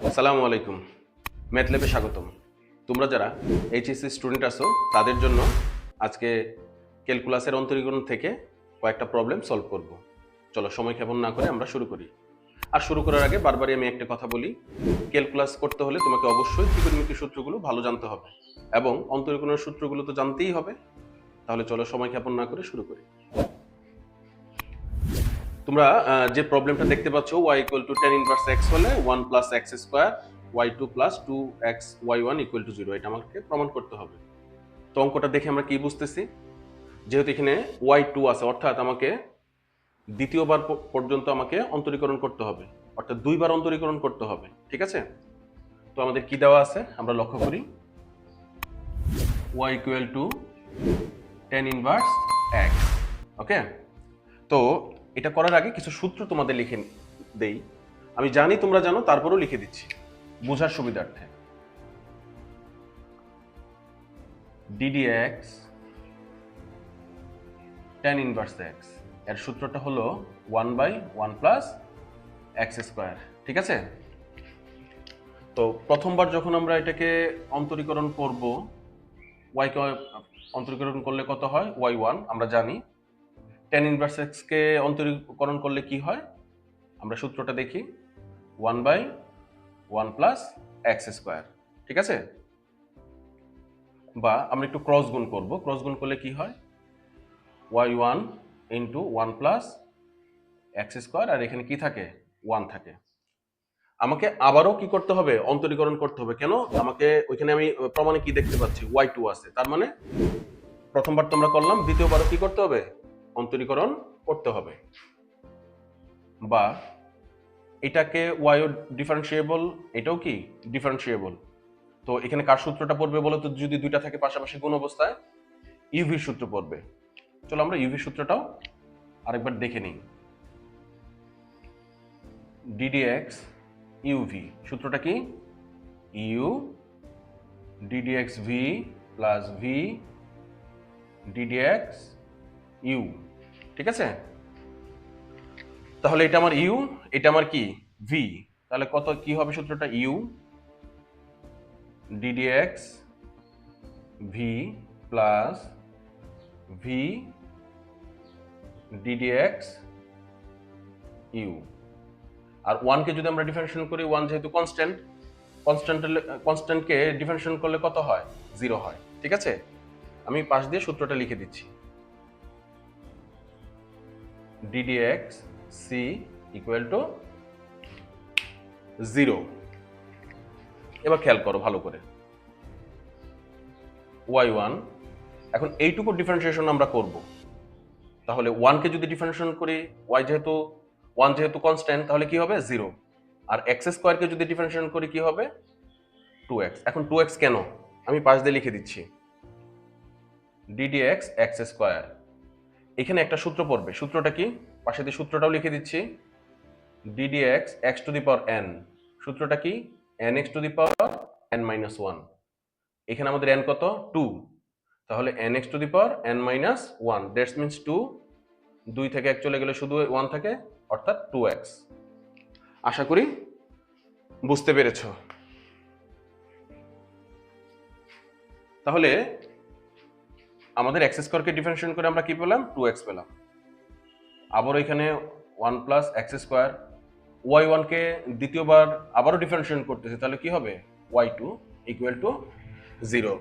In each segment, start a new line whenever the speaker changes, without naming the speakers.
আসসালামু আলাইকুম। ম্যাথ ল্যাবে স্বাগতম। তোমরা যারা এইচএসসি স্টুডেন্ট আছো তাদের জন্য আজকে ক্যালকুলাসের অন্তরীকরণ থেকে কয়েকটা প্রবলেম সলভ করব। চলো সময় ক্ষেপণ না করে আমরা শুরু করি। আর শুরু করার আগে বারবারই আমি একটা কথা বলি, ক্যালকুলাস করতে হলে তোমাকে অবশ্যই ত্রিকোণমিতির সূত্রগুলো ভালো জানতে হবে এবং অন্তরীকরণের সূত্রগুলো তো জানতেই হবে। তাহলে চলো সময় ক্ষেপণ না করে শুরু করি। তোমরা যে প্রবলেমটা দেখতে পাচ্ছ y equal two tan inverse x হলে 1 plus x square y2 plus 2x y1 equal to 0 এটা আমাকে প্রমাণ করতে হবে। তো অঙ্কটা দেখে আমরা কি বুঝতেছি, যেহেতু এখানে y2 আছে অর্থাৎ আমাকে দ্বিতীয়বার পর্যন্ত আমাকে অন্তরীকরণ করতে হবে, অর্থাৎ দুইবার অন্তরীকরণ করতে হবে। ঠিক আছে, তো আমাদের কি দেওয়া আছে আমরা লক্ষ্য করি, y equal two tan inverse x। ওকে, তো এটা করার আগে কিছু সূত্র তোমাদের লিখে দেই। আমি জানি তোমরা জানো, তারপরেও লিখে দিচ্ছি বোঝার সুবিধার্থে। ddx tan ইনভার্স x এর সূত্রটা হলো 1/1 প্লাস x স্কয়ার। ঠিক আছে, তো প্রথমবার যখন আমরা এটাকে অন্তরীকরণ করব, y কে অন্তরীকরণ করলে কত হয় y1 আমরা জানি। tan ইনভার্স x কে অন্তরীকরণ করলে কি হয় আমরা সূত্রটা দেখি, 1/1 প্লাস x স্কয়ার। ঠিক আছে, বা আমরা একটু ক্রস গুণ করব, ক্রস গুণ করলে কি হয় y1 into 1 plus x square, আর এখানে কি থাকে 1 থাকে। আমাকে আবারও কি করতে হবে অন্তরীকরণ করতে হবে। কেন, আমাকে ওইখানে আমি প্রমাণে কি দেখতে পাচ্ছি y2 আছে, তার মানে প্রথমবার তোমরা করলাম, দ্বিতীয়বারও কি করতে হবে অন্তরীকরণ করতে হবে। বা এটাকে y ও ডিফারেন্সিয়েবল, এটাও কি ডিফারেন্সিয়েবল। তো এখানে কার সূত্রটা পড়বে বলো তো, যদি দুইটা থাকে পাশাপাশি গুণ অবস্থায় ইউভির সূত্র পড়বে। চলো আমরা ইউভি সূত্রটাও আরেকবার দেখে নিই। ddx uv সূত্রটা কি, u ddx v plus v ddx u। ঠিক আছে, তাহলে এটা আমার u, এটা আমার কি v, তাহলে কত কি হবে সূত্রটা u ddx v plus v ddx u। আর 1 কে যদি আমরা ডিফারেন্সিয়েশন করি, 1 যেহেতু কনস্ট্যান্ট, কনস্ট্যান্টকে ডিফারেন্সিয়েশন করলে কত হয় 0 হয়। ঠিক আছে, আমি পাশ দিয়ে সূত্রটা লিখে দিচ্ছি, ddx c ইকুয়াল টু 0। এবার খেয়াল করো ভালো করে, y1 এখন এইটুকু ডিফারেন্সিয়েশন আমরা করব। তাহলে 1 কে যদি ডিফারেন্সিয়েশন করি, y যেহেতু 1 যেহেতু কনস্ট্যান্ট, তাহলে কি হবে 0। আর x স্কয়ার কে যদি ডিফারেন্সিয়েশন করি কি হবে 2x। এখন 2x কেন, আমি পাশ দিয়ে লিখে দিচ্ছি ddx x স্কয়ার। এখানে একটা সূত্র পড়বে, সূত্রটা কি পাশে দিয়ে সূত্রটাও লিখে দিচ্ছি, ddx x two the power n, সূত্রটা কি nx two the power n minus 1। এখানে আমাদের n কত 2, তাহলে nx two the power n minus 1, that's means 2, 2 থেকে 1 চলে গেলে শুধু 1 থাকে, অর্থাৎ 2x। আশা করি বুঝতে পেরেছো। তাহলে আমাদের x স্কয়ারকে ডিফারেন্সিয়েশন করে আমরা কি পেলাম 2x পেলাম। আবার এখানে 1 প্লাস এক্স স্কোয়ার, y1 কে দ্বিতীয়বার আবারও ডিফারেন্সিয়েশন করতেছে, তাহলে কি হবে y2 ইকুয়াল টু 0।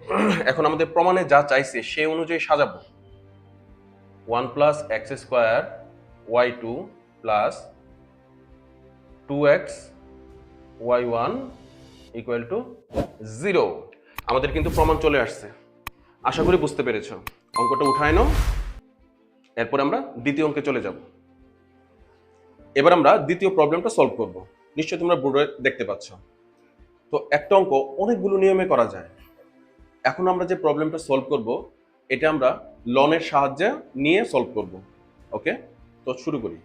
এখন আমাদের প্রমাণে যা চাইছে সেই অনুযায়ী সাজাবো, 1 plus x square y2 plus 2x y1 equal to 0। আমাদের কিন্তু প্রমাণ চলে আসছে। আশা করি বুঝতে পেরেছো। অঙ্কটা উঠায় নাও, এরপর আমরা দ্বিতীয় অঙ্কে চলে যাব। এবার আমরা দ্বিতীয় প্রবলেমটা সলভ করব। নিশ্চয়ই তোমরা বোর্ডে দেখতে পাচ্ছ। তো একটা অঙ্ক অনেকগুলো নিয়মে করা যায়। এখন আমরা যে প্রবলেমটা সলভ করব, এটা আমরা লনের সাহায্যে নিয়ে সলভ করব। ওকে, তো শুরু করি।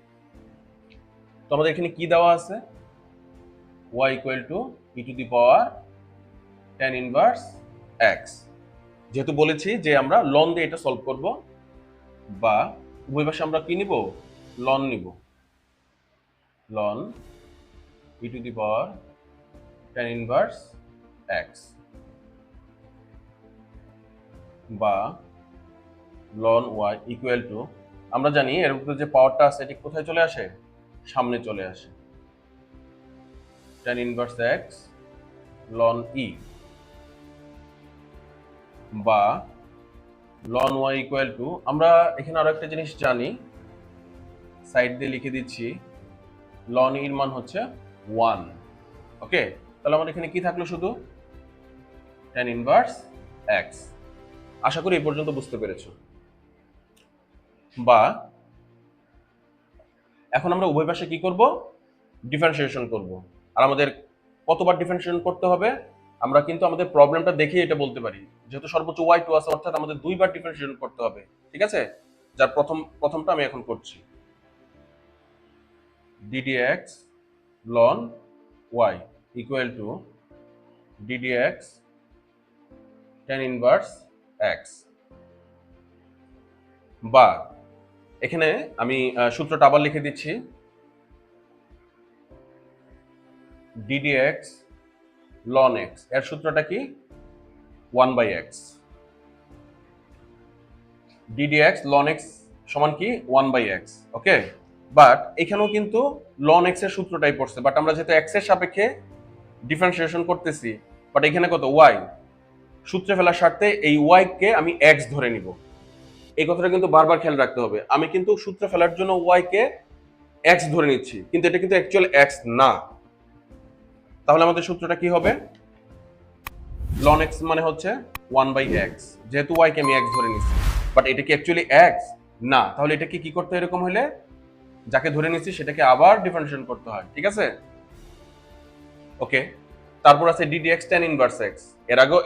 তো আমাদের এখানে কি দেওয়া আছে, y equal two e to the power tan inverse x। যেহেতু বলেছি যে আমরা লন দিয়ে এটা সলভ করব, বা উভয় পাশে আমরা কি নিব লন নিব, ln e to the power tan inverse x বা ln y ইকুয়াল টু, আমরা জানি এর ভিতরে যে পাওয়ারটা আছে এটি কোথায় চলে আসে, সামনে চলে আসে, tan inverse x ln e বা ln y ইকুয়াল টু, আমরা এখানে আরো একটা জিনিস জানি, সাইড দিয়ে লিখে দিচ্ছি, ln e এর মান হচ্ছে 1। ওকে, তাহলে আমাদের এখানে কি থাকলো, শুধু tan ইনভার্স x। আশা করি এই পর্যন্ত বুঝতে পেরেছো। বা এখন আমরা উভয় পাশে কি করব, ডিফারেন্সিয়েশন করব। আর আমাদের কতবার ডিফারেন্সিয়েশন করতে হবে, আমরা কিন্তু আমাদের প্রবলেমটা দেখে এটা বলতে পারি, যেহেতু সর্বোচ্চ y2 আছে, অর্থাৎ আমাদের দুইবার ডিফারেন্সিয়েশন করতে হবে। ঠিক আছে, যার প্রথমটা আমি এখন করছি, ddx ln y equal two ddx tan inverse x। বা এখানে আমি সূত্রটা আবার লিখে দিচ্ছি, ddx ln x, এর সূত্রটা কি, 1/x। ddx ln x সমান কি, 1/x। ওকে, বাট এখানেও কিন্তু ln x এর সূত্রটাই পড়ছে, বাট আমরা যেহেতু x এর সাপেক্ষে ডিফারেন্সিয়েশন করতেছি, বাট এখানে কত, y, সূত্রে ফেলার স্বার্থে এই y কে আমি x ধরে নিব। এই কথাটা কিন্তু বারবার খেয়াল রাখতে হবে, আমি কিন্তু সূত্রে ফেলার জন্য y কে x ধরে নিচ্ছি, কিন্তু এটা কিন্তু অ্যাকচুয়াল x না। তাহলে আমাদের সূত্রটা কি হবে, ln x মানে হচ্ছে 1/x, যেহেতু y কে আমি x ধরে নিচ্ছি, বাট এটা কি অ্যাকচুয়ালি x না। তাহলে এটাকে কি করতে হয়, এরকম হলে যাকে ধরে নিচ্ছি সেটাকে আবার ডিফারেন্সিয়েশন করতে হয়। ঠিক আছে, ওকে। তারপর আছে ddx tan ইনভার্স x,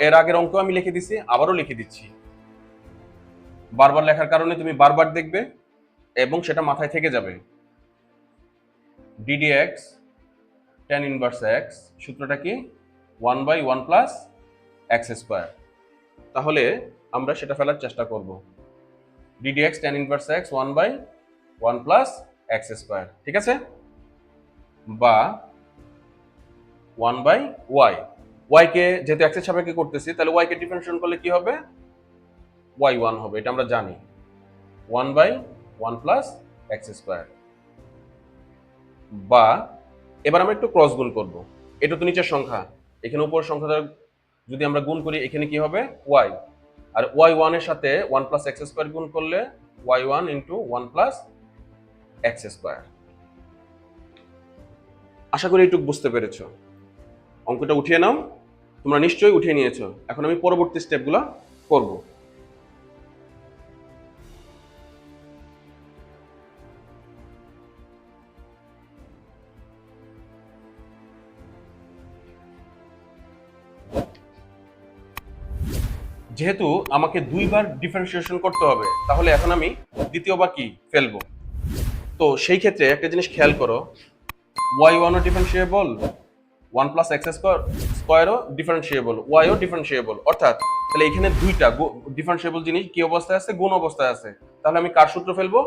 এর আগের অঙ্ক আমি লিখে দিছি, আবারও লিখে দিচ্ছি। বারবার লেখার কারণে তুমি বারবার দেখবে এবং সেটা মাথায় থেকে যাবে। ddx tan ইনভার্স x, সূত্রটা কি, 1/1 প্লাস x স্কয়ার। তাহলে আমরা সেটা ফেলার চেষ্টা করব, ddx tan inverse x 1/1 plus x square. ঠিক আছে, বা 1/y, y কে যেহেতু x এর সাপেক্ষে করতেছি, তাহলে y কে ডিফারেন্সিয়েশন করলে কি হবে, y1 হবে, এটা আমরা জানি, 1/1 প্লাস x স্কয়ার। বা এবার আমরা একটু ক্রস গুণ করব, এটা তো নিচের সংখ্যা, এখানে উপর সংখ্যাটা যদি আমরা গুণ করি, এখানে কি হবে, y, আর y1 এর সাথে 1 প্লাস x স্কয়ার গুণ করলে y1 into 1 plus x square. আশা করি এইটুকু বুঝতে পেরেছো। অঙ্কটা উঠিয়ে নাও, তোমরা নিশ্চয়ই উঠিয়ে নিয়েছো। এখন আমি পরবর্তী স্টেপগুলো করব। যেহেতু আমাকে দুইবার ডিফারেন্সিয়েশন করতে হবে, তাহলে এখন আমি দ্বিতীয়বার কি ফেলবো। তো সেই ক্ষেত্রে একটা জিনিস খেয়াল করো, y1 ও ডিফারেন্সিয়েবল, 1 প্লাস x স্কয়ারও ডিফারেন্সিয়েবল, y ও ডিফারেন্সিয়েবল, অর্থাৎ তাহলে এখানে দুইটা ডিফারেন্সিয়েবল জিনিস কি অবস্থায় আছে, গুণ অবস্থায় আছে। তাহলে আমি কার সূত্র ফেলবো,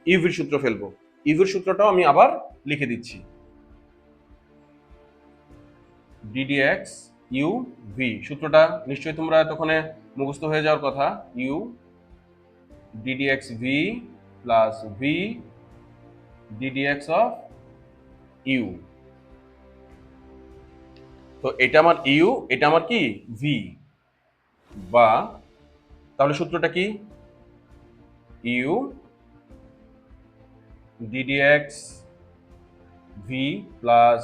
ইউভির সূত্র ফেলবো। ইউভির সূত্রটাও আমি আবার লিখে দিচ্ছি, ddx u v, সূত্রটা নিশ্চয়ই তোমরা এতক্ষণে মুখস্থ হয়ে যাওয়ার কথা, u ddx v plus v ddx of u। তো এটা আমার ইউ, এটা আমার কি ভি। বা তাহলে সূত্রটা কি, u ddx v plus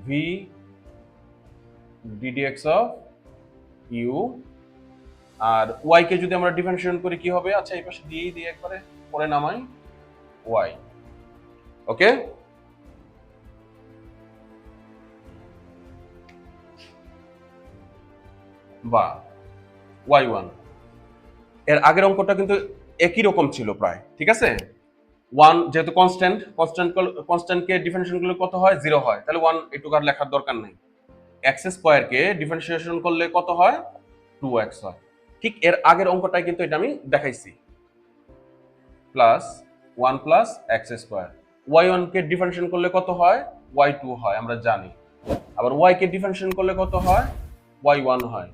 v ddx of u. আর ওয়াই কে যদি আমরা ডিফারেন্সিয়েশন করি কি হবে, আচ্ছা এই পাশে দিয়েই দিই, একবারে পরে নামাই ওয়াই। ওকে, বা y1, এর আগের অঙ্কটা কিন্তু একই রকম ছিল প্রায়। ঠিক আছে, 1 যেহেতু কনস্ট্যান্টকে ডিফারেন্সিয়েশন করলে কত হয়, 0 হয়, তাহলে 1 একটু আর লেখার দরকার নেই। x স্কয়ারকে ডিফারেন্সিয়েশন করলে কত হয়, 2x হয়। ঠিক এর আগের অঙ্কটাই কিন্তু এটা আমি দেখাইছি, plus 1 plus x square. y1 কে ডিফারেন্সিয়েশন করলে কত হয়, y2 হয়, আমরা জানি। আবার ওয়াই কে ডিফারেন্সিয়েশন করলে কত হয়, y1 হয়।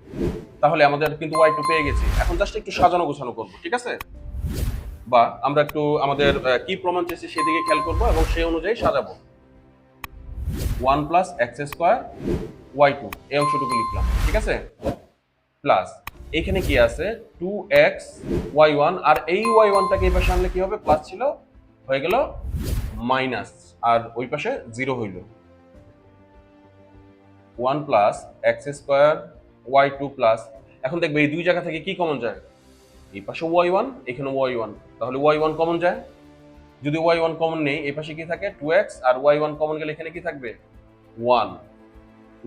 তাহলে আমাদের কিন্তু y2 পেয়ে গেছি। এখন জাস্ট একটু সাজানো গোছানো করবো, ঠিক আছে? বা আমরা একটু আমাদের কি প্রমাণ চেয়েছি সেদিকে খেয়াল করবো এবং সেই অনুযায়ী সাজাবো। 1 প্লাস এক্স স্কোয়ার y2 এই অংশটুকু লিখলাম, ঠিক আছে? প্লাস এখানে কি আছে 2x y1, আর এই y1টাকে এই পাশে আনলে কি হবে, প্লাস ছিল হয়ে গেল মাইনাস, আর ওই পাশে 0 হইল। 1 plus x square y2 plus, এখন দেখবে এই দুই জায়গা থেকে কি কমন যায়, এই পাশে y1 এখানে y1, তাহলে y1 কমন যায়। যদি y1 কমন নেই, এই পাশে কি থাকে 2x, আর y1 কমন গেলে এখানে কি থাকবে 1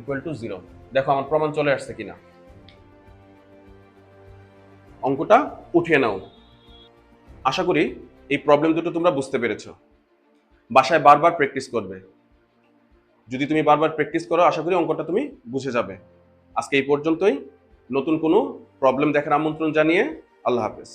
ইকুয়াল টু 0। দেখো আমার প্রমাণ চলে আসছে কিনা। অঙ্কটা উঠিয়ে নাও। আশা করি এই প্রবলেম দুটো তোমরা বুঝতে পেরেছো। বাসায় বারবার প্র্যাকটিস করবে। যদি তুমি বারবার প্র্যাকটিস করো, আশা করি অঙ্কটা তুমি বুঝে যাবে। আজকে এই পর্যন্তই। নতুন কোনো প্রবলেম দেখার আমন্ত্রণ জানিয়ে আল্লাহ হাফেজ।